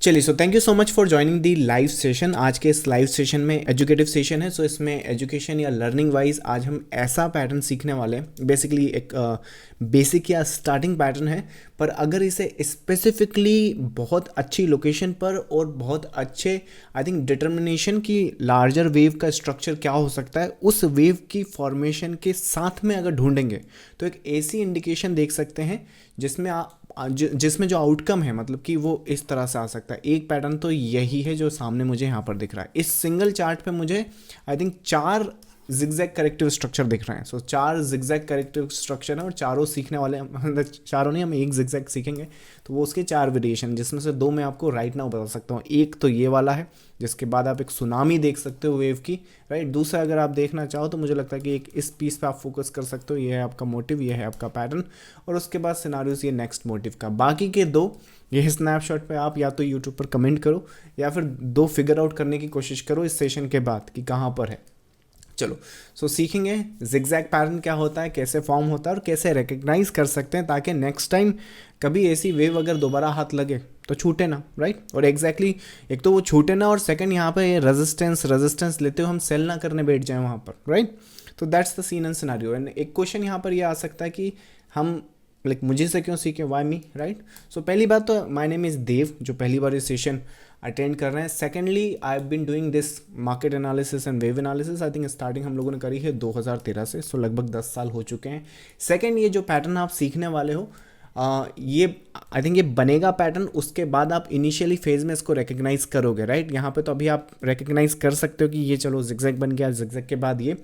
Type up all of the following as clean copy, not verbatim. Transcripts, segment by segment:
चलिए, so thank you so much for joining the live session. आज के इस लाइव सेशन में एजुकेटिव सेशन है, सो इसमें एजुकेशन या लर्निंग वाइज आज हम ऐसा पैटर्न सीखने वाले हैं। बेसिकली एक बेसिक या स्टार्टिंग पैटर्न है, पर अगर इसे स्पेसिफिकली बहुत अच्छी लोकेशन पर और बहुत अच्छे आई थिंक डिटर्मिनेशन की लार्जर वेव का स्ट्रक्चर क्या हो सकता है उस वेव की फॉर्मेशन के साथ में अगर ढूंढेंगे तो एक ऐसी इंडिकेशन देख सकते हैं जिसमें जो आउटकम है मतलब कि वो इस तरह से आ सकता है। एक पैटर्न तो यही है जो सामने मुझे यहाँ पर दिख रहा है। इस सिंगल चार्ट पे मुझे I think 4 zigzag corrective structure दिख रहे हैं। सो 4 जिगजैग करेक्टिव स्ट्रक्चर है और चारों सीखने वाले मतलब चारों नहीं, हम एक जिगजैग सीखेंगे तो वो उसके 4 वेरिएशन, जिसमें से 2 मैं आपको राइट नाउ बता सकता हूँ। एक तो ये वाला है जिसके बाद आप एक सुनामी देख सकते हो वेव की, राइट। दूसरा अगर आप देखना चाहो तो मुझे लगता है कि एक इस पीस पे आप फोकस कर सकते हो, ये है आपका मोटिव, ये है आपका पैटर्न, और उसके बाद सिनारियोस ये नेक्स्ट मोटिव का। बाकी के 2 ये स्नैपशॉट पे आप या तो यूट्यूब पर कमेंट करो या फिर 2 फिगर आउट करने की कोशिश करो इस सेशन के बाद कि कहाँ पर है। चलो, सो सीखेंगे जिगजैग पैटर्न क्या होता है, कैसे फॉर्म होता है और कैसे रिकग्नाइज कर सकते हैं, ताकि नेक्स्ट टाइम कभी ऐसी वेव अगर दोबारा हाथ लगे तो छूटे ना, राइट। और एग्जैक्टली एक तो वो छूटे ना, और सेकंड यहाँ पे ये रेजिस्टेंस लेते हो हम सेल ना करने बैठ जाए वहाँ पर, राइट। तो that's the scene and scenario. And एक क्वेश्चन यहाँ पर ये आ सकता है कि हम मुझे से क्यों सीखे, वाई मी, राइट। सो पहली बात तो माय नेम इज़ देव, जो पहली बार ये सेशन अटेंड कर रहे हैं। Secondly I have been doing this market analysis and wave analysis. I think starting हम लोगों ने करी है 2013 से, सो लगभग 10 साल हो चुके हैं। सेकेंड, ये जो पैटर्न आप सीखने वाले हो ये आई थिंक ये बनेगा पैटर्न, उसके बाद आप इनिशियली फेज में इसको रिकग्नाइज करोगे, राइट। यहाँ पे तो अभी आप रिकग्नाइज कर सकते हो कि ये चलो जिगजैग बन गया, जिगजैग के बाद ये,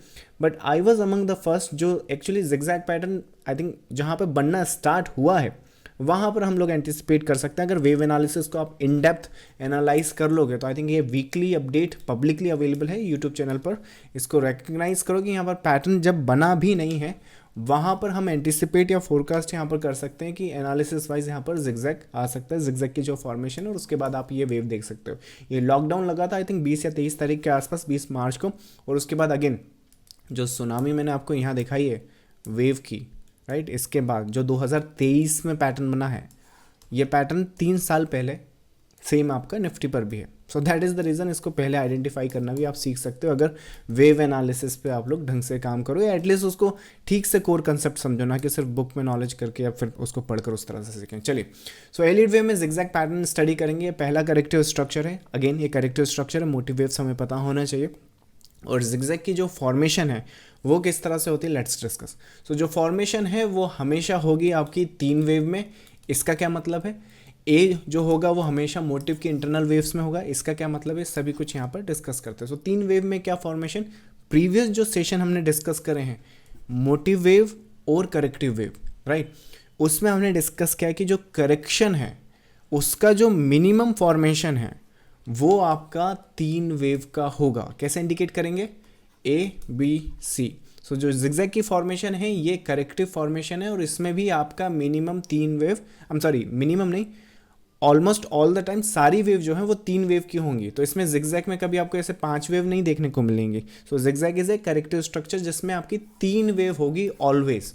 but I was among the first जो actually zigzag pattern I think जहाँ पे बनना स्टार्ट हुआ है वहाँ पर हम लोग एंटिसिपेट कर सकते हैं। अगर वेव एनालिसिस को आप इन डेप्थ एनालाइज कर लोगे तो आई थिंक ये वीकली अपडेट पब्लिकली अवेलेबल है यूट्यूब चैनल पर। इसको रिकग्नाइज करो कि यहाँ पर पैटर्न जब बना भी नहीं है वहाँ पर हम एंटिसिपेट या फोरकास्ट यहाँ पर कर सकते हैं कि एनालिसिस वाइज यहाँ पर जिगजैग आ सकता है, जिगजैग की जो फॉर्मेशन, और उसके बाद आप ये वेव देख सकते हो। ये लॉकडाउन लगा था आई थिंक 20 या 23 तारीख के आसपास, 20 मार्च को, और उसके बाद अगेन जो सुनामी मैंने आपको यहाँ दिखाई है वेव की, राइट। इसके बाद जो 2023 में पैटर्न बना है, ये पैटर्न 3 साल पहले सेम आपका निफ्टी पर भी है। So that is the reason, इसको पहले आइडेंटिफाई करना भी आप सीख सकते हो अगर वेव एनालिसिस पे आप लोग ढंग से काम करो, या एटलीस्ट उसको ठीक से कोर कंसेप्ट समझो, ना कि सिर्फ बुक में नॉलेज करके या फिर उसको पढ़कर उस तरह से सीखें। चलिए, सो एलिड वेव में जिगजैग पैटर्न स्टडी करेंगे। पहला करेक्टिव स्ट्रक्चर है, अगेन ये करेक्टिव स्ट्रक्चर है, मोटिव वेव्स हमें पता होना चाहिए। और जिगजैग की जो फॉर्मेशन है वो किस तरह से होती है, लेट्स डिस्कस। सो जो फॉर्मेशन है वो हमेशा होगी आपकी 3 वेव में। इसका क्या मतलब है, ए जो होगा वो हमेशा मोटिव की इंटरनल वेव्स में होगा। इसका क्या मतलब है, सभी कुछ यहाँ पर डिस्कस करते हैं। सो 3 वेव में क्या फॉर्मेशन, प्रीवियस जो सेशन हमने डिस्कस करे हैं मोटिव वेव और करेक्टिव वेव, राइट, उसमें हमने डिस्कस किया कि जो करेक्शन है उसका जो मिनिमम फॉर्मेशन है वो आपका 3 वेव का होगा। कैसे इंडिकेट करेंगे, ए बी सी। सो जो जिगजैग की फॉर्मेशन है ये करेक्टिव फॉर्मेशन है, और इसमें भी आपका मिनिमम 3 वेव, मिनिमम नहीं, ऑलमोस्ट ऑल द टाइम सारी वेव जो है वो 3 वेव की होंगी। तो इसमें जिगजैग में कभी आपको ऐसे 5 वेव नहीं देखने को मिलेंगी। So zigzag is a corrective structure जिसमें आपकी 3 वेव होगी ऑलवेज,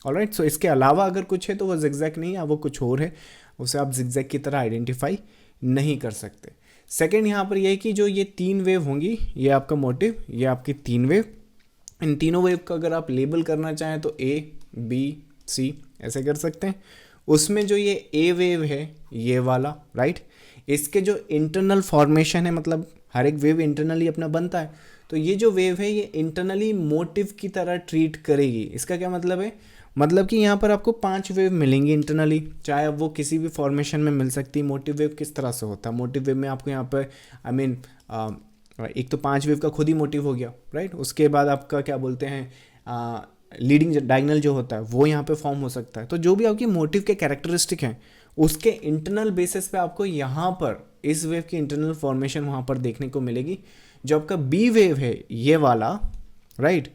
ऑलराइट। सो इसके अलावा अगर कुछ है तो वो जिगजैग नहीं है, वो कुछ और है, उसे आप जिगजैग की तरह आइडेंटिफाई नहीं कर सकते। सेकेंड यहाँ पर यह है कि जो ये 3 वेव होंगी, ये आपका मोटिव, ये आपकी 3 वेव, इन तीनों वेव का अगर आप लेबल करना चाहें तो ए बी सी ऐसे कर सकते हैं। उसमें जो ये ए वेव है ये वाला, राइट, इसके जो इंटरनल फॉर्मेशन है, मतलब हर एक वेव इंटरनली अपना बनता है, तो ये जो वेव है ये इंटरनली मोटिव की तरह ट्रीट करेगी। इसका क्या मतलब है, मतलब कि यहाँ पर आपको 5 वेव मिलेंगी इंटरनली, चाहे वो किसी भी फॉर्मेशन में मिल सकती है। मोटिव वेव किस तरह से होता है, मोटिव वेव में आपको यहाँ पर एक तो 5 वेव का खुद ही मोटिव हो गया, राइट। उसके बाद आपका क्या बोलते हैं लीडिंग डायगोनल जो होता है वो यहाँ पे फॉर्म हो सकता है। तो जो भी आपकी मोटिव के कैरेक्टरिस्टिक हैं उसके इंटरनल बेसिस पे आपको यहाँ पर इस वेव की इंटरनल फॉर्मेशन वहाँ पर देखने को मिलेगी। जो आपका बी वेव है ये वाला, राइट,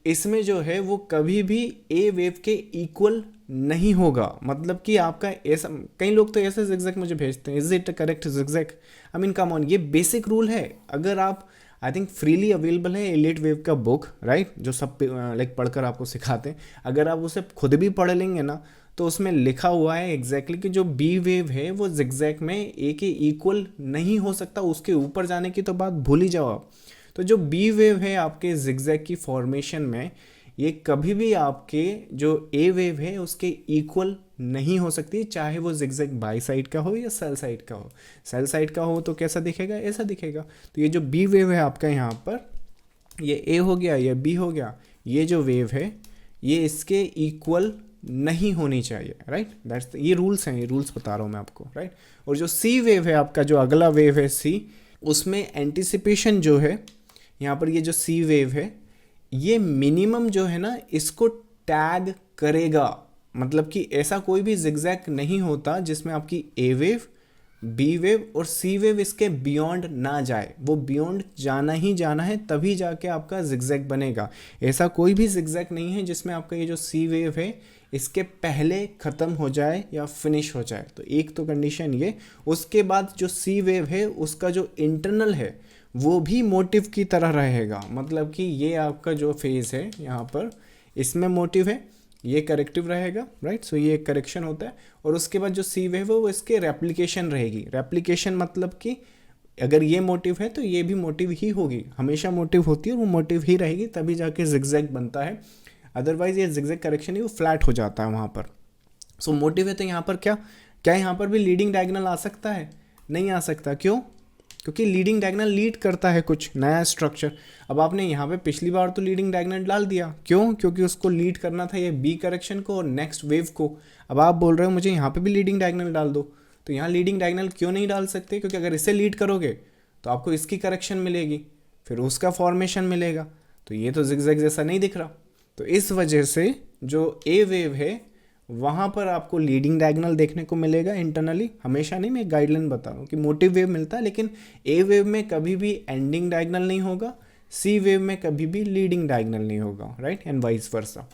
इसमें जो है वो कभी भी ए वेव के इक्वल नहीं होगा। मतलब कि आपका ऐसा, कई लोग तो ऐसे जिगजैग मुझे भेजते हैं, is it correct zigzag, I mean come on, ये बेसिक रूल है। अगर आप आई थिंक फ्रीली अवेलेबल है एलिट वेव का बुक, राइट, जो सब लाइक पढ़कर आपको सिखाते हैं, अगर आप उसे खुद भी पढ़ लेंगे ना तो उसमें लिखा हुआ है एग्जैक्टली कि जो बी वेव है वो जिगजैग में ए के इक्वल नहीं हो सकता, उसके ऊपर जाने की तो बात भूल ही जाओ आप। तो जो बी वेव है आपके जिगजैग की फॉर्मेशन में, ये कभी भी आपके जो ए वेव है उसके इक्वल नहीं हो सकती, चाहे वो जिगजैग बाई साइड का हो या सेल साइड का हो। सेल साइड का हो तो कैसा दिखेगा, ऐसा दिखेगा। तो ये जो बी वेव है आपका यहाँ पर, ये ए हो गया, ये बी हो गया, ये जो वेव है ये इसके इक्वल नहीं होनी चाहिए, राइट। दैट्स ये रूल्स हैं, ये रूल्स बता रहा हूँ मैं आपको, राइट। और जो सी वेव है आपका, जो अगला वेव है सी, उसमें एंटिसिपेशन जो है यहाँ पर, ये जो सी वेव है ये मिनिमम जो है ना इसको टैग करेगा। मतलब कि ऐसा कोई भी जिगजैग नहीं होता जिसमें आपकी ए वेव, बी वेव और सी वेव इसके बियॉन्ड ना जाए। वो बियॉन्ड जाना ही जाना है, तभी जाके आपका जिगजैग बनेगा। ऐसा कोई भी जिगजैग नहीं है जिसमें आपका ये जो सी वेव है इसके पहले ख़त्म हो जाए या फिनिश हो जाए। तो एक तो कंडीशन ये। उसके बाद जो सी वेव है उसका जो इंटरनल है वो भी मोटिव की तरह रहेगा। मतलब कि ये आपका जो फेज़ है यहाँ पर, इसमें मोटिव है, ये करेक्टिव रहेगा, राइट। सो ये एक करेक्शन होता है। और उसके बाद जो सी वेव है वो इसके रेप्लिकेशन रहेगी। रेप्लिकेशन मतलब कि अगर ये मोटिव है तो ये भी मोटिव ही होगी, हमेशा मोटिव होती है और वो मोटिव ही रहेगी, तभी जाके जिगजैग बनता है। अदरवाइज ये जिगजैग करेक्शन ही वो फ्लैट हो जाता है वहाँ पर। सो मोटिव है तो यहाँ पर क्या क्या यहाँ पर भी लीडिंग डायगोनल आ सकता है? नहीं आ सकता। क्यों? क्योंकि लीडिंग डायगोनल लीड करता है कुछ नया स्ट्रक्चर। अब आपने यहाँ पे पिछली बार तो लीडिंग डायगोनल डाल दिया, क्यों? क्योंकि उसको लीड करना था ये बी करेक्शन को और नेक्स्ट वेव को। अब आप बोल रहे हो मुझे यहाँ पे भी लीडिंग डायगोनल डाल दो, तो यहाँ लीडिंग डायगोनल क्यों नहीं डाल सकते? क्योंकि अगर इसे लीड करोगे तो आपको इसकी करेक्शन मिलेगी, फिर उसका फॉर्मेशन मिलेगा, तो ये तो जिगजैग जैसा नहीं दिख रहा। तो इस वजह से जो ए वेव है वहाँ पर आपको लीडिंग डायगोनल देखने को मिलेगा इंटरनली। हमेशा नहीं, मैं गाइडलाइन बता रहा हूँ कि मोटिव वेव मिलता है, लेकिन ए वेव में कभी भी एंडिंग डायगोनल नहीं होगा, सी वेव में कभी भी लीडिंग डायगोनल नहीं होगा, राइट, एंड वाइस वर्सा।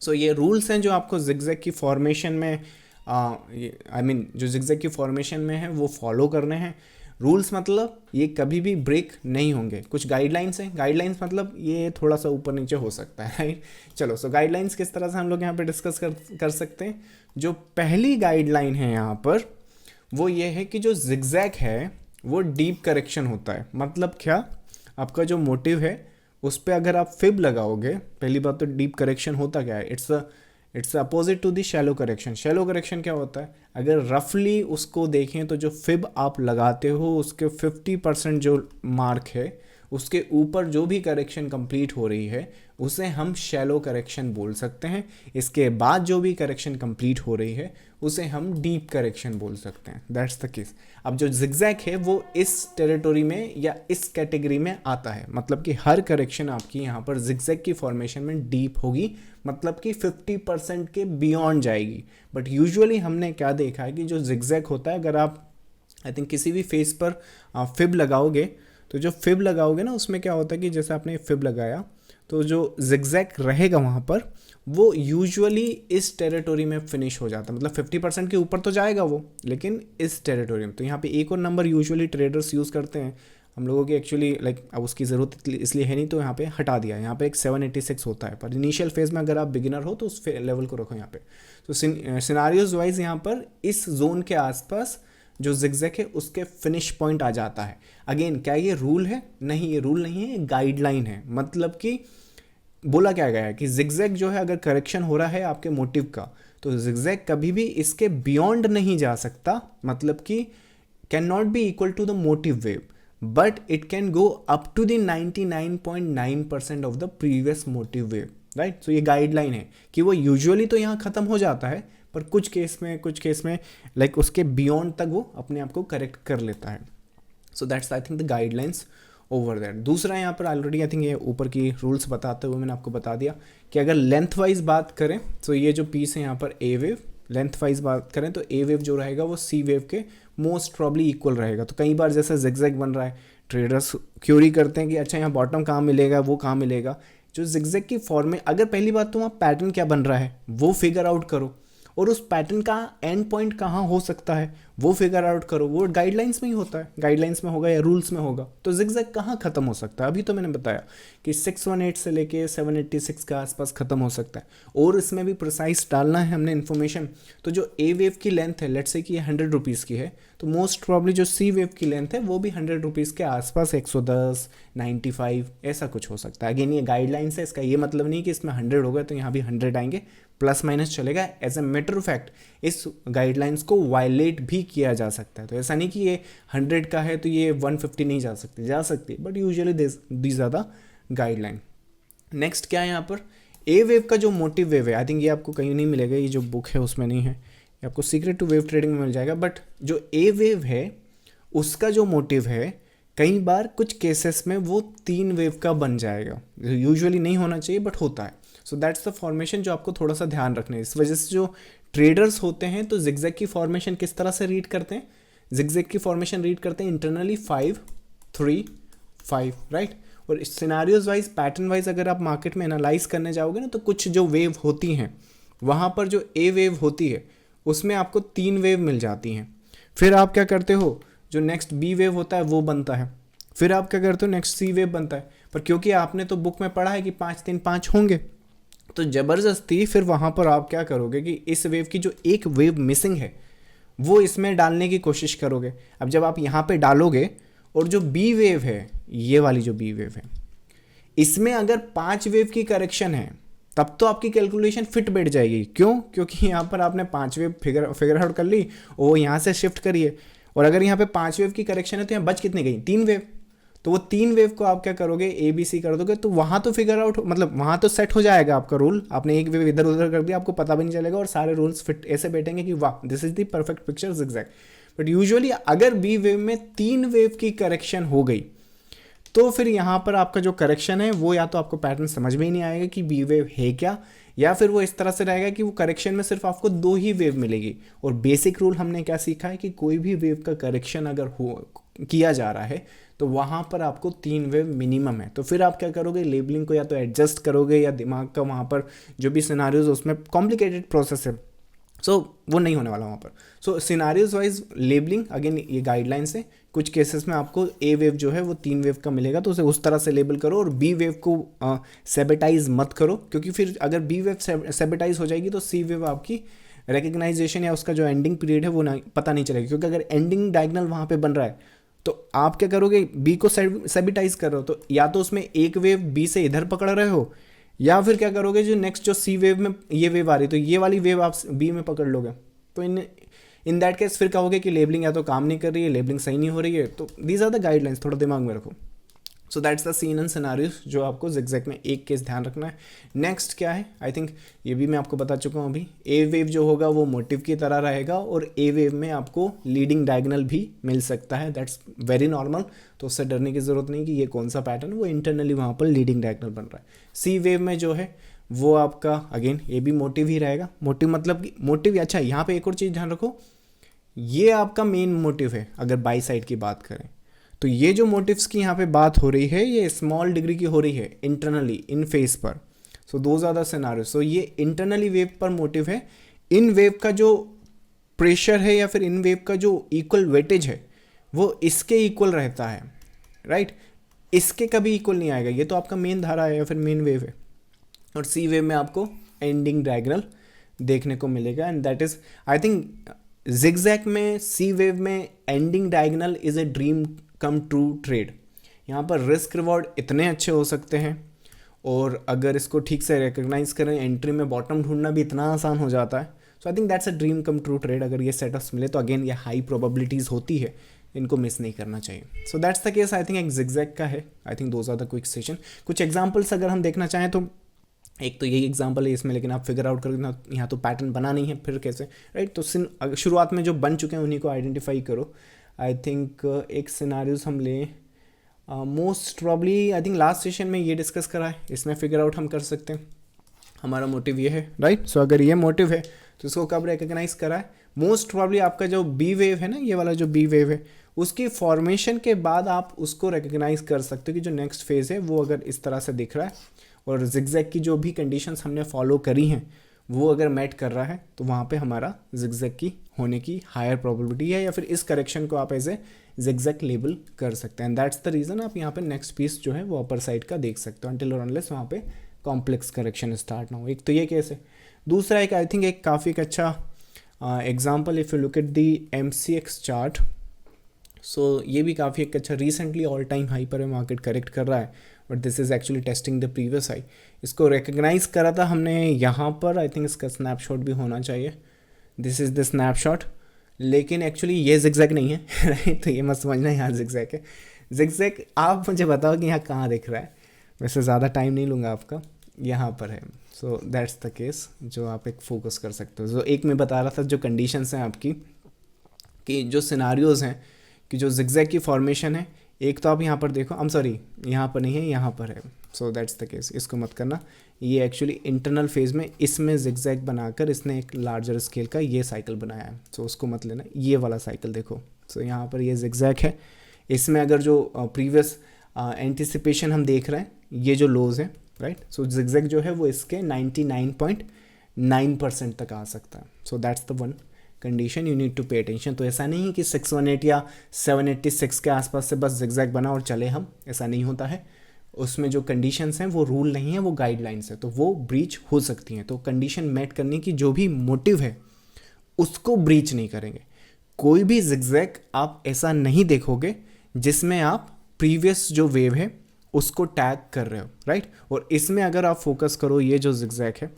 सो ये रूल्स हैं जो आपको जिगजैग की फॉर्मेशन में जो जिगजैग की फॉर्मेशन में है वो फॉलो करने हैं। रूल्स मतलब ये कभी भी ब्रेक नहीं होंगे। कुछ गाइडलाइंस हैं, गाइडलाइंस मतलब ये थोड़ा सा ऊपर नीचे हो सकता है, राइट। चलो, सो गाइडलाइंस किस तरह से हम लोग यहाँ पे डिस्कस कर सकते हैं। जो पहली गाइडलाइन है यहाँ पर वो ये है कि जो जिगजैग है वो डीप करेक्शन होता है। मतलब क्या? आपका जो मोटिव है उस पर अगर आप फिब लगाओगे, पहली बात तो डीप करेक्शन होता क्या है, it's opposite to the shallow correction. Shallow correction क्या होता है? अगर रफली उसको देखें तो जो फिब आप लगाते हो उसके 50% जो मार्क है उसके ऊपर जो भी करेक्शन कंप्लीट हो रही है उसे हम शैलो करेक्शन बोल सकते हैं। इसके बाद जो भी करेक्शन कंप्लीट हो रही है उसे हम डीप करेक्शन बोल सकते हैं। That's the case. अब जो जिगजैग है वो इस टेरिटोरी में या इस कैटेगरी में आता है। मतलब कि हर करेक्शन आपकी यहाँ पर जिगजैग की फॉर्मेशन में डीप होगी, मतलब कि 50% के बियॉन्ड जाएगी। बट यूजुअली हमने क्या देखा है कि जो जिगजैग होता है, अगर आप आई थिंक किसी भी फेस पर फिब लगाओगे तो जो फिब लगाओगे ना उसमें क्या होता है कि जैसे आपने फिब लगाया तो जो जिगजैग रहेगा वहाँ पर वो यूजुअली इस टेरिटोरी में फिनिश हो जाता है। मतलब 50% के ऊपर तो जाएगा वो, लेकिन इस टेरिटोरी में। तो यहाँ पे एक और नंबर यूजुअली ट्रेडर्स यूज़ करते हैं, हम लोगों की एक्चुअली अब उसकी ज़रूरत इसलिए है नहीं तो यहाँ पे हटा दिया। यहाँ पे एक 786 होता है, पर इनिशियल फेज़ में अगर आप बिगिनर हो तो उस लेवल को रखो यहाँ पे। तो सिनारियोज वाइज यहाँ पर इस जोन के आसपास जो जिगजैग है उसके फिनिश पॉइंट आ जाता है। अगेन, क्या ये रूल है? नहीं, ये रूल नहीं है, ये गाइडलाइन है। मतलब कि बोला क्या गया है कि जिगजैग जो है अगर करेक्शन हो रहा है आपके मोटिव का तो जिगजैग कभी भी इसके बियॉन्ड नहीं जा सकता। मतलब कि can not be equal to the motive wave, but it can go up to the 99.9% of the previous motive wave, right. So ये गाइडलाइन है कि वो यूजुअली तो यहाँ ख़त्म हो जाता है, पर कुछ केस में लाइक उसके बियॉन्ड तक वो अपने आप को करेक्ट कर लेता है। So that's I think the guidelines over that. दूसरा यहाँ पर ऑलरेडी आई थिंक ये ऊपर की रूल्स बताते हुए मैंने आपको बता दिया कि अगर लेंथ वाइज बात करें तो ये जो पीस है यहाँ पर ए वेव, लेंथ वाइज बात करें तो ए वेव जो रहेगा वो सी वेव के मोस्ट प्रॉब्ली इक्वल रहेगा। तो कई बार जैसा जिगजैग बन रहा है, ट्रेडर्स क्यूरी करते हैं कि अच्छा यहाँ बॉटम कहाँ मिलेगा, वो कहाँ मिलेगा। जो जिगजैग की फॉर्म में अगर पहली बात तो वहाँ पैटर्न क्या बन रहा है वो फिगर आउट करो, और उस पैटर्न का एंड पॉइंट कहाँ हो सकता है वो फिगर आउट करो। वो गाइडलाइंस में ही होता है, गाइडलाइंस में होगा या रूल्स में होगा। तो जिगजैग कहाँ ख़त्म हो सकता है? अभी तो मैंने बताया कि 618 से लेके 786 के आसपास ख़त्म हो सकता है। और इसमें भी प्रिसाइज डालना है हमने इन्फॉर्मेशन। तो जो ए वेव की लेंथ है, लेट्स से कि ये 100 रुपीज़ की है, तो मोस्ट प्रॉब्ली जो सी वेव की लेंथ है वो भी 100 रुपीज़ के आसपास 110, 95 ऐसा कुछ हो सकता है। अगेन ये गाइडलाइंस है, इसका ये मतलब नहीं कि इसमें 100 होगा तो यहाँ भी 100 आएंगे, प्लस माइनस चलेगा। As a matter of fact इस गाइडलाइंस को वायलेट भी किया जा सकता है। तो ऐसा नहीं कि ये 100 का है तो ये 150 नहीं जा सकती, but usually these are the guideline. Next क्या है यहाँ पर, ए वेव का जो मोटिव वेव है, आई थिंक ये आपको कहीं नहीं मिलेगा, ये जो बुक है उसमें नहीं है, ये आपको सीक्रेट टू वेव ट्रेडिंग में मिल जाएगा। बट जो ए वेव है उसका जो मोटिव है, कई बार कुछ केसेस में वो 3 वेव का बन जाएगा। यूजुअली नहीं होना चाहिए बट होता है। सो दैट्स द फॉर्मेशन जो आपको थोड़ा सा ध्यान रखना है। इस वजह से जो ट्रेडर्स होते हैं तो जिगजैग की फॉर्मेशन किस तरह से रीड करते हैं, जिगजैग की फॉर्मेशन रीड करते हैं इंटरनली 5 3 5, राइट। और सिनारियोज वाइज, पैटर्न वाइज अगर आप मार्केट में एनालाइज करने जाओगे ना, तो कुछ जो वेव होती हैं वहाँ पर जो ए वेव होती है उसमें आपको 3 वेव मिल जाती हैं। फिर आप क्या करते हो, जो नेक्स्ट बी वेव होता है वो बनता है, फिर आप क्या करते हो, नेक्स्ट सी वेव बनता है। पर क्योंकि आपने तो बुक में पढ़ा है कि 5 3 5 होंगे, तो ज़बरदस्ती फिर वहाँ पर आप क्या करोगे कि इस वेव की जो एक वेव मिसिंग है वो इसमें डालने की कोशिश करोगे। अब जब आप यहाँ पे डालोगे और जो बी वेव है, ये वाली जो बी वेव है, इसमें अगर 5 वेव की करेक्शन है तब तो आपकी कैलकुलेशन फिट बैठ जाएगी। क्यों? क्योंकि यहाँ पर आपने 5 वेव फिगर आउट कर ली, वो यहाँ से शिफ्ट करिए, और अगर यहाँ पे 5 वेव की करेक्शन है तो यहाँ बच कितनी गई, 3 वेव। तो वो 3 वेव को आप क्या करोगे, ए बी सी कर दोगे, तो वहाँ तो फिगर आउट, मतलब वहाँ तो सेट हो जाएगा आपका रूल। आपने एक वेव इधर उधर कर दिया, आपको पता भी नहीं चलेगा और सारे रूल्स फिट ऐसे बैठेंगे कि वाह, this is the perfect picture zigzag. But usually अगर बी वेव में 3 वेव की करेक्शन हो गई तो फिर यहाँ पर आपका जो करेक्शन है वो या तो आपको पैटर्न समझ में ही नहीं आएगा कि बी वेव है क्या, या फिर वो इस तरह से रहेगा कि वो करेक्शन में सिर्फ आपको 2 ही वेव मिलेगी। और बेसिक रूल हमने क्या सीखा है कि कोई भी वेव का करेक्शन अगर हो किया जा रहा है तो वहाँ पर आपको 3 वेव मिनिमम है। तो फिर आप क्या करोगे, लेबलिंग को या तो एडजस्ट करोगे, या दिमाग का वहाँ पर जो भी सिनारियोज उसमें कॉम्प्लिकेटेड प्रोसेस है, सो वो नहीं होने वाला वहाँ पर। सो सिनारियोज वाइज लेबलिंग, अगेन ये गाइडलाइंस है। कुछ केसेस में आपको ए वेव जो है वो 3 वेव का मिलेगा, तो उसे उस तरह से लेबल करो, और बी वेव को सेबेटाइज मत करो, क्योंकि फिर अगर बी वेव सेबेटाइज हो जाएगी तो सी वेव आपकी रिकग्नाइजेशन या उसका जो एंडिंग पीरियड है वो पता नहीं चलेगा। क्योंकि अगर एंडिंग डायगोनल वहाँ पे बन रहा है तो आप क्या करोगे, बी को सेबिटाइज कर रहे हो, तो या तो उसमें एक वेव बी से इधर पकड़ रहे हो, या फिर क्या करोगे, जो नेक्स्ट जो सी वेव में ये वेव आ रही तो ये वाली वेव आप बी में पकड़ लोगे। तो इन दैट केस फिर कहोगे कि लेबलिंग या तो काम नहीं कर रही है, लेबलिंग सही नहीं हो रही है। तो दीज आर द गाइडलाइंस, थोड़ा दिमाग में रखो। So that's the scene and scenarios जो आपको जिगजैग में एक केस ध्यान रखना है। नेक्स्ट क्या है, आई थिंक ये भी मैं आपको बता चुका हूँ अभी। ए वेव जो होगा वो मोटिव की तरह रहेगा, और ए वेव में आपको लीडिंग डायगोनल भी मिल सकता है, दैट्स वेरी नॉर्मल। तो उससे डरने की ज़रूरत नहीं कि ये कौन सा पैटर्न, वो इंटरनली वहाँ पर लीडिंग डायगोनल बन रहा है। सी वेव में जो है वो आपका अगेन ये भी मोटिव ही रहेगा। मोटिव मतलब कि मोटिव, अच्छा यहाँ पे एक और चीज़ ध्यान रखो, ये आपका मेन मोटिव है। अगर बाई साइड की बात करें तो ये जो मोटिव्स की यहाँ पे बात हो रही है ये स्मॉल डिग्री की हो रही है इंटरनली इन फेस पर। So those are the scenario. So ये इंटरनली वेव पर मोटिव है। इन वेव का जो प्रेशर है या फिर इन वेव का जो इक्वल वेटेज है वो इसके इक्वल रहता है, राइट। इसके कभी इक्वल नहीं आएगा। ये तो आपका मेन धारा है या फिर मेन वेव है, और सी वेव में आपको एंडिंग डायगोनल देखने को मिलेगा। And that is I think zigzag में, सी वेव में ending diagonal is a dream come true trade. यहाँ पर रिस्क रिवॉर्ड इतने अच्छे हो सकते हैं, और अगर इसको ठीक से रिकग्नाइज करें, एंट्री में बॉटम ढूंढना भी इतना आसान हो जाता है। So I think that's a dream come true trade. अगर ये सेटअप्स मिले तो अगेन ये हाई प्रोबेबिलिटीज़ होती है, इनको मिस नहीं करना चाहिए। So that's the case I think एक जिगजैग का है। I think those are the quick session. कुछ एग्जाम्पल्स अगर हम देखना चाहें तो एक तो यही एग्जांपल है इसमें, लेकिन आप फिगर आउट करोगे ना, यहाँ तो पैटर्न बना नहीं है, फिर कैसे, राइट। तो शुरुआत में जो बन चुके हैं उन्हीं को आइडेंटिफाई करो। आई थिंक एक सिनारियोज हम लें, most probably I think last session में ये डिस्कस करा है, इसमें फिगर आउट हम कर सकते हैं। हमारा मोटिव ये है, राइट। सो अगर ये मोटिव है तो इसको कब रिकग्नाइज करा है, मोस्ट प्रॉब्ली आपका जो बी वेव है ना, ये वाला जो बी वेव है उसकी फॉर्मेशन के बाद आप उसको रिकग्नाइज कर सकते हो कि जो नेक्स्ट फेज है वो अगर इस तरह से दिख रहा है, और जिगजैग की जो भी कंडीशंस हमने फॉलो करी हैं वो अगर मैट कर रहा है तो वहाँ पे हमारा जिगजैग की होने की हायर प्रोबेबिलिटी है, या फिर इस करेक्शन को आप एज ए जिगजैग लेबल कर सकते हैं। एंड दैट्स द रीज़न आप यहाँ पे नेक्स्ट पीस जो है वो अपर साइड का देख सकते हो अनटिल और अनलेस वहाँ पे कॉम्प्लेक्स करेक्शन स्टार्ट ना हो। एक तो ये केस है। दूसरा एक आई थिंक एक काफ़ी अच्छा example, if you look at the MCX chart, so ये भी काफ़ी एक अच्छा, रिसेंटली ऑल टाइम हाई पर है, मार्केट करेक्ट कर रहा है, but this is actually testing the previous high. इसको रिकग्नाइज करा था हमने यहाँ पर, आई थिंक इसका स्नैपशॉट भी होना चाहिए, दिस इज़ द स्नैपशॉट, लेकिन एक्चुअली ये जिगजैग नहीं है राइट। तो ये मत समझना यहाँ जिगजैग है। जिगजैग आप मुझे बताओ कि यहाँ कहाँ दिख रहा है, वैसे ज़्यादा टाइम नहीं लूँगा आपका, यहाँ पर है। सो दैट्स द केस जो आप एक फोकस कर सकते हो। जो एक मैं बता रहा था जो कंडीशंस हैं आपकी, कि जो सिनारियोज़ हैं कि जो जिगजैग की फॉर्मेशन है, एक तो आप यहाँ पर देखो, आई एम सॉरी यहाँ पर नहीं है, यहाँ पर है। सो दैट्स द केस, इसको मत करना। ये एक्चुअली इंटरनल फेज में इसमें जिगजैग बनाकर इसने एक लार्जर स्केल का ये साइकिल बनाया है, सो उसको मत लेना। ये वाला साइकिल देखो, सो यहाँ पर ये जिगजैग है, इसमें अगर जो प्रीवियस एंटिसिपेशन हम देख रहे हैं, ये जो लोज हैं राइट, सो जिगजैग जो है वो इसके 99.9% तक आ सकता है। So that's the one condition you need to pay attention. तो ऐसा नहीं कि 618 या 786 के आसपास से बस जिगजैग बना और चले हम, ऐसा नहीं होता है। उसमें जो कंडीशंस हैं वो रूल नहीं है, वो गाइडलाइंस है, तो वो ब्रीच हो सकती हैं। तो कंडीशन मेट करने की जो भी मोटिव है उसको ब्रीच नहीं करेंगे। कोई भी जिगजैग आप ऐसा नहीं देखोगे जिसमें आप प्रीवियस जो वेव है उसको टैग कर रहे हो राइट। और इसमें अगर आप फोकस करो, ये जो जिगजैग है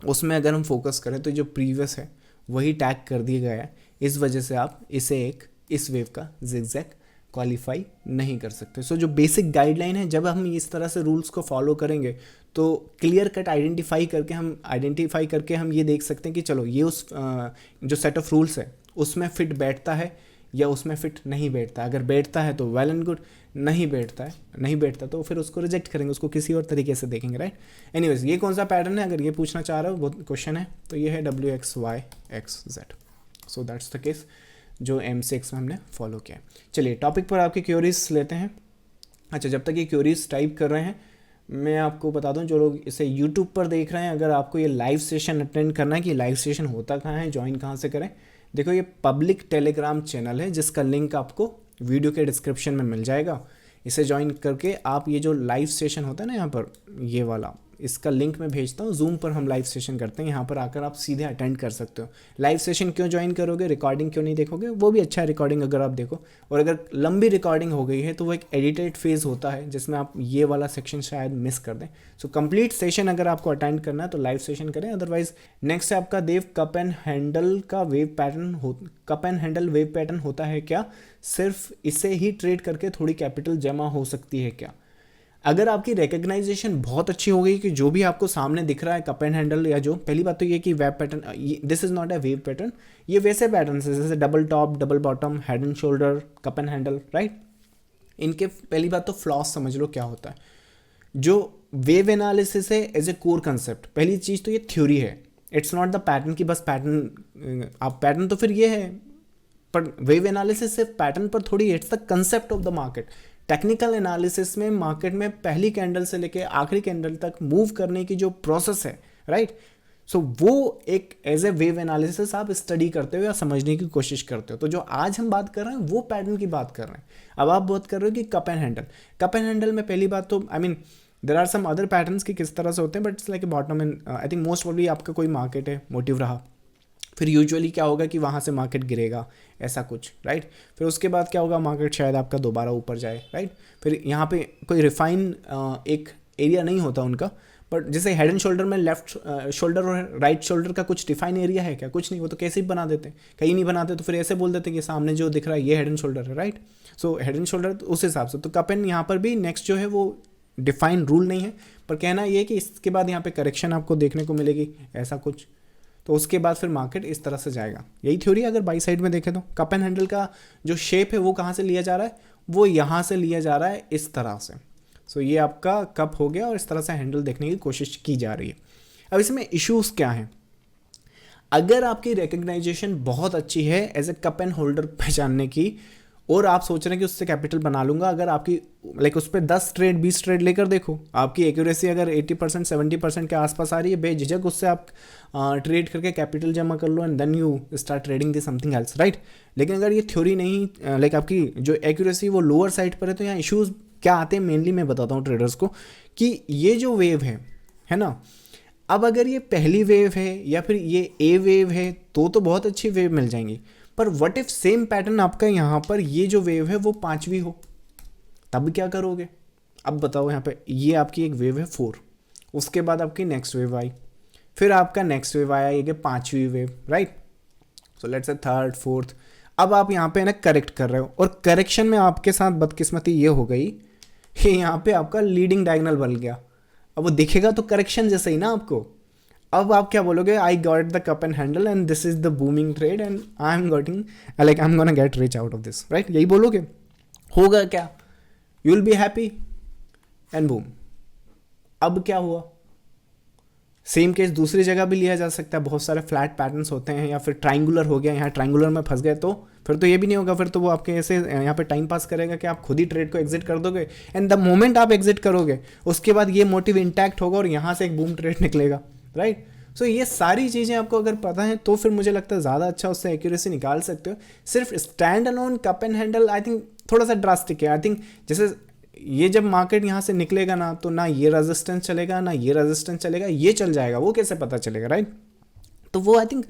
उसमें अगर हम फोकस करें तो जो प्रीवियस है वही टैग कर दिया गया है, इस वजह से आप इसे एक इस वेव का जिगजैग क्वालिफाई नहीं कर सकते। सो जो बेसिक गाइडलाइन है, जब हम इस तरह से रूल्स को फॉलो करेंगे तो क्लियर कट आइडेंटिफाई करके हम ये देख सकते हैं कि चलो ये उस जो सेट ऑफ रूल्स है उसमें फिट बैठता है या उसमें फिट नहीं बैठता। अगर बैठता है तो वेल एंड गुड, नहीं बैठता तो फिर उसको रिजेक्ट करेंगे, उसको किसी और तरीके से देखेंगे राइट। एनीवेज, ये कौन सा पैटर्न है, अगर ये पूछना चाह रहे हो बहुत क्वेश्चन है, तो ये है WXYXZ। So that's the case जो MCX में हमने फॉलो किया। चलिए टॉपिक पर आपकी क्यूरीज लेते हैं। अच्छा, जब तक ये क्यूरीज टाइप कर रहे हैं मैं आपको बता दूं, जो लोग इसे यूट्यूब पर देख रहे हैं, अगर आपको ये लाइव सेशन अटेंड करना है कि लाइव सेशन होता कहाँ है, ज्वाइन कहाँ से करें, देखो ये पब्लिक टेलीग्राम चैनल है जिसका लिंक आपको वीडियो के डिस्क्रिप्शन में मिल जाएगा। इसे ज्वाइन करके आप ये जो लाइव सेशन होता है ना यहाँ पर, ये वाला, इसका लिंक मैं भेजता हूँ। जूम पर हम लाइव सेशन करते हैं, यहाँ पर आकर आप सीधे अटेंड कर सकते हो। लाइव सेशन क्यों ज्वाइन करोगे, रिकॉर्डिंग क्यों नहीं देखोगे, वो भी अच्छा है रिकॉर्डिंग अगर आप देखो। और अगर लंबी रिकॉर्डिंग हो गई है तो वो एक एडिटेड फेज़ होता है जिसमें आप ये वाला सेक्शन शायद मिस कर दें। सो कंप्लीट सेशन अगर आपको अटेंड करना है तो लाइव सेशन करें। अदरवाइज नेक्स्ट है आपका देव कप एंड हैंडल का wave pattern cup and handle wave pattern होता है क्या, सिर्फ इसे ही ट्रेड करके थोड़ी कैपिटल जमा हो सकती है क्या। अगर आपकी रिकग्नाइजेशन बहुत अच्छी हो गई कि जो भी आपको सामने दिख रहा है कप एंड हैंडल, या जो पहली बात तो ये कि wave pattern, this is not a wave pattern, ये वैसे पैटर्न है जैसे double top, double bottom, head and shoulder, cup and handle right. इनके पहली बात तो फ्लॉस समझ लो क्या होता है। जो वेव एनालिसिस है एज ए कोर कंसेप्ट, पहली चीज़ तो ये थ्योरी है, इट्स नॉट द पैटर्न की बस पैटर्न, आप पैटर्न तो फिर ये है, पर वेव एनालिसिस सिर्फ पैटर्न पर थोड़ी, it's the concept of the market. Technical analysis में मार्केट में पहली कैंडल से लेके आखिरी कैंडल तक मूव करने की जो प्रोसेस है राइट, सो वो एक एज ए वेव एनालिसिस आप स्टडी करते हो या समझने की कोशिश करते हो। तो जो आज हम बात कर रहे हैं वो पैटर्न की बात कर रहे हैं। अब आप बात कर रहे हो कि कप एंड हैंडल में पहली बात तो I mean there are some other patterns कि किस तरह से होते हैं, but it's like bottom and I think most probably आपका कोई मार्केट है मोटिव रहा, फिर यूजुअली क्या होगा कि वहाँ से मार्केट गिरेगा ऐसा कुछ राइट। फिर उसके बाद क्या होगा, मार्केट शायद आपका दोबारा ऊपर जाए राइट। फिर यहाँ पे कोई रिफाइन एक एरिया नहीं होता उनका, बट जैसे हेड एंड शोल्डर में लेफ्ट शोल्डर और राइट शोल्डर का कुछ डिफाइन एरिया है क्या, कुछ नहीं, वो तो कैसे ही बना देते हैं, कहीं नहीं बनाते तो फिर ऐसे बोल देते हैं कि सामने जो दिख रहा है ये हेड एंड शोल्डर है right. So head and shoulder उस हिसाब से, तो कप एंड यहाँ पर भी नेक्स्ट जो है वो डिफाइन रूल नहीं है, पर कहना ये कि इसके बाद यहाँ पे करेक्शन आपको देखने को मिलेगी ऐसा कुछ, तो उसके बाद फिर मार्केट इस तरह से जाएगा। यही थ्योरी अगर बाई साइड में देखें तो कप एंड हैंडल का जो शेप है वो कहाँ से लिया जा रहा है, वो यहाँ से लिया जा रहा है इस तरह से। सो ये आपका कप हो गया और इस तरह से हैंडल देखने की कोशिश की जा रही है। अब इसमें इश्यूज क्या हैं, अगर आपकी रिकग्नाइजेशन बहुत अच्छी है as a cup and holder पहचानने की, और आप सोच रहे हैं कि उससे कैपिटल बना लूंगा, अगर आपकी लाइक उस पर 10 ट्रेड 20 ट्रेड लेकर देखो, आपकी एक्यूरेसी अगर 80% 70% के आसपास आ रही है, बेझिझक उससे आप ट्रेड करके कैपिटल जमा कर लो and then you start trading the something else, right. लेकिन अगर ये थ्योरी नहीं, लाइक आपकी जो एक्यूरेसी वो लोअर साइड पर है, तो यहाँ इश्यूज़ क्या आते हैं मेनली मैं बताता हूँ ट्रेडर्स को, कि ये जो वेव है ना, अब अगर ये पहली वेव है या फिर ये ए वेव है तो बहुत अच्छी वेव मिल जाएंगी। पर व्हाट इफ सेम पैटर्न आपका यहाँ पर ये जो वेव है वो 5वीं हो, तब क्या करोगे? अब बताओ, यहाँ पे ये आपकी एक वेव है 4, उसके बाद आपकी नेक्स्ट वेव आई, फिर आपका नेक्स्ट वेव आया ये 5वीं wave, right. So let's say third fourth, अब आप यहाँ पे ना करेक्ट कर रहे हो, और करेक्शन में आपके साथ बदकिस्मती ये हो गई कि यहाँ पे आपका लीडिंग डायगोनल बन गया। अब वो दिखेगा तो करेक्शन जैसे ही ना आपको। अब आप क्या बोलोगे? I got the cup and handle and this is the booming trade and I am getting like I am gonna get reach out of this, right. यही बोलोगे। होगा क्या? You will be happy and boom. अब क्या हुआ? Same case दूसरी जगह भी लिया जा सकता है, बहुत सारे फ्लैट पैटर्न्स होते हैं, या फिर ट्राइंगुलर हो गया, यहाँ ट्राइंगुलर में फंस गए तो फिर तो ये भी नहीं होगा, फिर तो वो आपके ऐसे यहाँ पे टाइम पास करेगा कि आप खुद ही ट्रेड को एग्जिट कर दोगे, एंड द मोमेंट आप एग्जिट करोगे उसके बाद ये मोटिव इंटैक्ट होगा और यहाँ से एक बूम ट्रेड निकलेगा, राइट। सो ये सारी चीज़ें आपको अगर पता है तो फिर मुझे लगता है ज़्यादा अच्छा उससे एक्यूरेसी निकाल सकते हो। सिर्फ stand alone cup and handle I think थोड़ा सा ड्रास्टिक है। आई थिंक जैसे ये जब मार्केट यहाँ से निकलेगा ना, तो ना ये रेजिस्टेंस चलेगा ना ये रेजिस्टेंस चलेगा, ये चल जाएगा, वो कैसे पता चलेगा, राइट। तो वो आई थिंक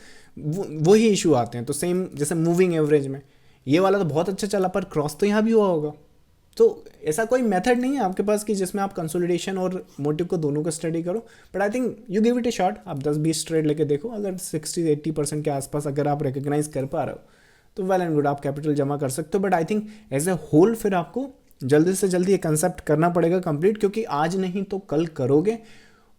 वो ही इशू आते हैं। तो सेम जैसे मूविंग एवरेज में ये वाला तो बहुत अच्छा चला, पर क्रॉस तो यहाँ भी हुआ होगा। तो ऐसा कोई मेथड नहीं है आपके पास कि जिसमें आप कंसोलिडेशन और मोटिव को दोनों को स्टडी करो, but I think you give it A shot. आप 10-20 ट्रेड लेके देखो, अगर 60-80% के आसपास अगर आप रिकग्नाइज कर पा रहे हो तो वेल एंड गुड, आप कैपिटल जमा कर सकते हो। But I think as a whole फिर आपको जल्दी से जल्दी ये कंसेप्ट करना पड़ेगा कंप्लीट, क्योंकि आज नहीं तो कल करोगे।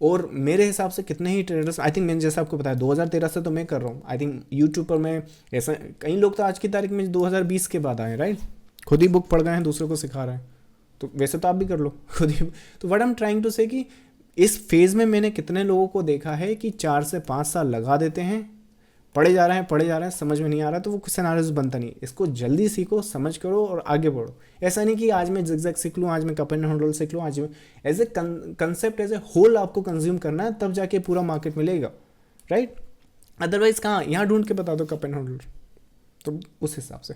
और मेरे हिसाब से कितने ही ट्रेडर्स, आई थिंक मैंने जैसा आपको बताया 2013 से तो मैं कर रहा हूँ। आई थिंक यूट्यूब पर मैं ऐसा, कई लोग तो आज की तारीख में 2020 के बाद आए, राइट, खुद ही बुक पढ़ गए हैं, दूसरों को सिखा रहे हैं। तो वैसे तो आप भी कर लो खुद ही। तो what I am trying to say कि इस फेज़ में मैंने कितने लोगों को देखा है कि 4 से 5 साल लगा देते हैं, पढ़े जा रहे हैं, समझ में नहीं आ रहा, तो वो कुछ सिनारियोस बनता नहीं। इसको जल्दी सीखो, समझ करो और आगे बढ़ो। ऐसा नहीं कि आज मैं जिगजैग सीख लूँ, आज मैं कप एंड हैंडल सीख लूँ, आज as a concept as a whole आपको कंज्यूम करना है, तब जाके पूरा मार्केट मिलेगा, राइट। अदरवाइज कहाँ, यहाँ ढूंढ के बता दो कप एंड हैंडल, तो उस हिसाब से।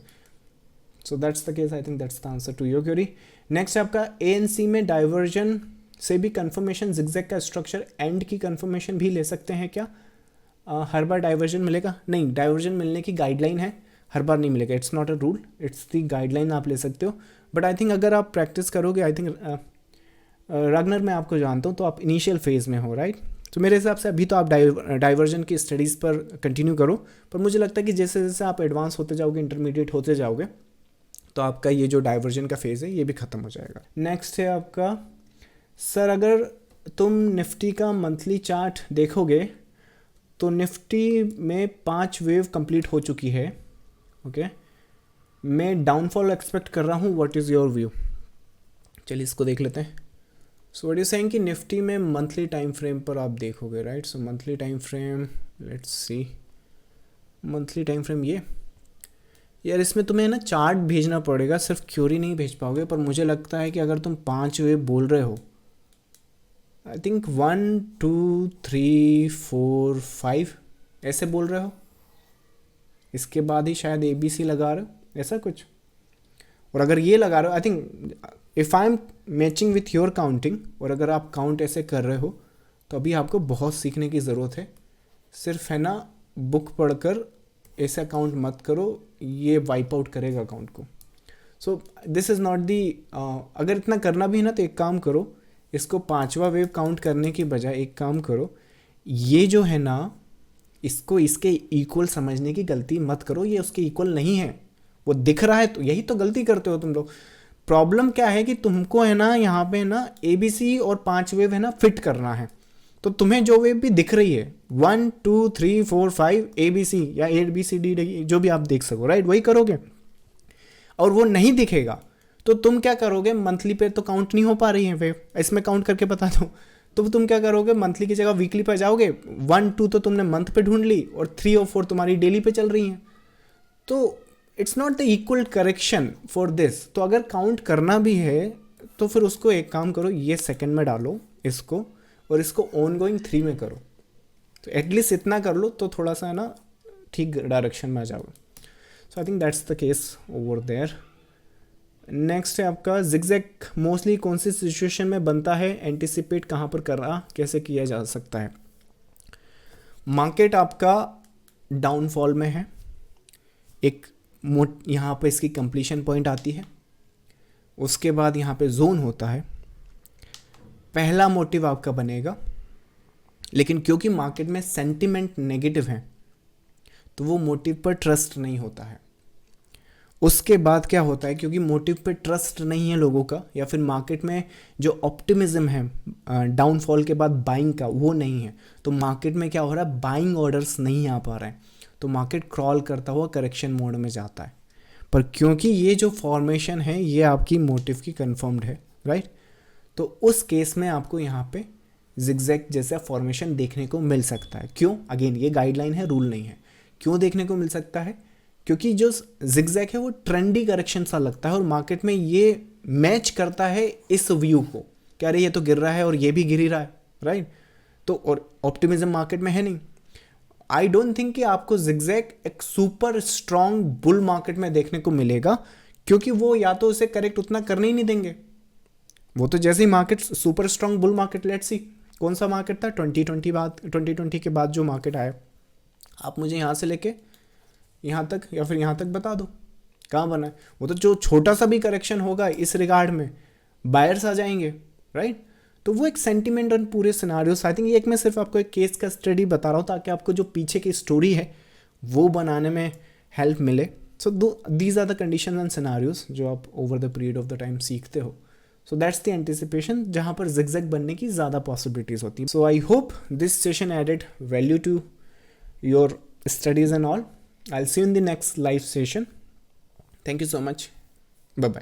So that's the case, I think that's the answer to your query. Next आपका ANC में डाइवर्जन से भी कंफर्मेशन, जिगजैग का स्ट्रक्चर एंड की कंफर्मेशन भी ले सकते हैं क्या? हर बार डाइवर्जन मिलेगा? नहीं, डाइवर्जन मिलने की गाइडलाइन है, हर बार नहीं मिलेगा। It's not a rule, it's the guideline, आप ले सकते हो। बट आई थिंक अगर आप प्रैक्टिस करोगे, आई थिंक रगनर में आपको जानता हूँ, तो आप इनिशियल फेज़ में हो, राइट। तो मेरे हिसाब से अभी तो आप डाइवर्जन की स्टडीज़ पर कंटिन्यू करो, पर मुझे लगता है कि जैसे जैसे आप एडवांस होते जाओगे, इंटरमीडिएट होते जाओगे, तो आपका ये जो डाइवर्जन का फेज़ है ये भी ख़त्म हो जाएगा। नेक्स्ट है आपका, सर अगर तुम निफ्टी का मंथली चार्ट देखोगे तो निफ्टी में 5 वेव कंप्लीट हो चुकी है, ओके। मैं डाउनफॉल एक्सपेक्ट कर रहा हूँ, व्हाट इज़ योर व्यू? चलिए इसको देख लेते हैं। सो व्हाट यू सेइंग कि निफ्टी में मंथली टाइम फ्रेम पर आप देखोगे, right. So monthly time frame, let's see, monthly time frame ये यार, इसमें तुम्हें ना चार्ट भेजना पड़ेगा, सिर्फ क्यूरी नहीं भेज पाओगे। पर मुझे लगता है कि अगर तुम 5 वेव बोल रहे हो, आई थिंक 1 2 3 4 5 ऐसे बोल रहे हो, इसके बाद ही शायद ABC लगा रहे हो, ऐसा कुछ। और अगर ये लगा रहे हो, I think if I am matching with your counting, और अगर आप काउंट ऐसे कर रहे हो, तो अभी आपको बहुत सीखने की ज़रूरत है। सिर्फ है ना बुक पढ़कर ऐसा काउंट मत करो, ये वाइप आउट करेगा अकाउंट को। So this is not the, अगर इतना करना भी है ना, तो एक काम करो, इसको 5वां वेव काउंट करने की बजाय एक काम करो, ये जो है ना, इसको इसके इक्वल समझने की गलती मत करो। ये उसके इक्वल नहीं है, वो दिख रहा है, तो यही तो गलती करते हो तुम लोग। प्रॉब्लम क्या है कि तुमको है ना यहाँ पे ना ABC और 5 वेव है ना फिट करना है। तो तुम्हें जो वेव भी दिख रही है 1 2 3 4 5 ABC या ABCD जो भी आप देख सको, राइट, वही करोगे। और वो नहीं दिखेगा तो तुम क्या करोगे? मंथली पे तो काउंट नहीं हो पा रही है वेव, इसमें काउंट करके बता दो। तो तुम क्या करोगे? मंथली की जगह वीकली पे जाओगे। 1 2 तो तुमने मंथ पे ढूंढ ली, और 3 और 4 तुम्हारी डेली पे चल रही हैं। तो it's not the equal correction for this. तो अगर काउंट करना भी है तो फिर उसको एक काम करो, ये सेकंड में डालो इसको, और इसको ऑन गोइंग 3 में करो। तो एटलीस्ट इतना कर लो तो थोड़ा सा है ना ठीक डायरेक्शन में आ जाओगे। So I think that's the case over there. Next है आपका जिगजैग मोस्टली कौन सी सिचुएशन में बनता है, एंटिसिपेट कहाँ पर करना कैसे किया जा सकता है। मार्केट आपका डाउनफॉल में है, एक यहाँ पे इसकी कंप्लीशन पॉइंट आती है, उसके बाद यहाँ पे जोन होता है, पहला मोटिव आपका बनेगा, लेकिन क्योंकि मार्केट में सेंटिमेंट नेगेटिव है तो वो मोटिव पर ट्रस्ट नहीं होता है। उसके बाद क्या होता है, क्योंकि मोटिव पे ट्रस्ट नहीं है लोगों का, या फिर मार्केट में जो ऑप्टिमिज्म है डाउनफॉल के बाद बाइंग का वो नहीं है, तो मार्केट में क्या हो रहा है, बाइंग ऑर्डर्स नहीं आ पा रहे हैं, तो मार्केट क्रॉल करता हुआ करेक्शन मोड में जाता है। पर क्योंकि ये जो फॉर्मेशन है ये आपकी मोटिव की कंफर्म्ड है, राइट, तो उस केस में आपको यहाँ पे जिगजैग जैसा फॉर्मेशन देखने को मिल सकता है। क्यों, अगेन ये गाइडलाइन है, रूल नहीं है। क्यों देखने को मिल सकता है, क्योंकि जो जिगजैग है वो ट्रेंडी करेक्शन सा लगता है और मार्केट में ये मैच करता है इस व्यू को, क्या रही ये तो गिर रहा है और ये भी गिर ही रहा है, राइट। तो और ऑप्टिमिज्म मार्केट में है नहीं। आई डोंट थिंक कि आपको जिगजैग एक सुपर स्ट्रॉन्ग बुल मार्केट में देखने को मिलेगा, क्योंकि वो या तो उसे करेक्ट उतना करने ही नहीं देंगे। वो तो जैसे ही market super strong bull market, let's see कौन सा मार्केट था 2020 के बाद जो मार्केट आया, आप मुझे यहाँ से लेके यहाँ तक या फिर यहाँ तक बता दो कहाँ बना है। वो तो जो छोटा सा भी करेक्शन होगा इस रिगार्ड में बायर्स आ जाएंगे, राइट। तो वो एक सेंटिमेंट और पूरे सिनारियोस, आई थिंक ये एक मैं सिर्फ आपको एक केस का स्टडी बता रहा हूँ ताकि आपको जो पीछे की स्टोरी है वो बनाने में हेल्प मिले। So these are the condition and scenarios जो आप over the period of the time सीखते हो। सो दैट्स द एंटिसिपेशन जहाँ पर जिगजैग बनने की ज़्यादा पॉसिबिलिटीज़ होती है। So I hope this session added value to your studies and all. I'll see you in the next live session. Thank you so much. Bye bye.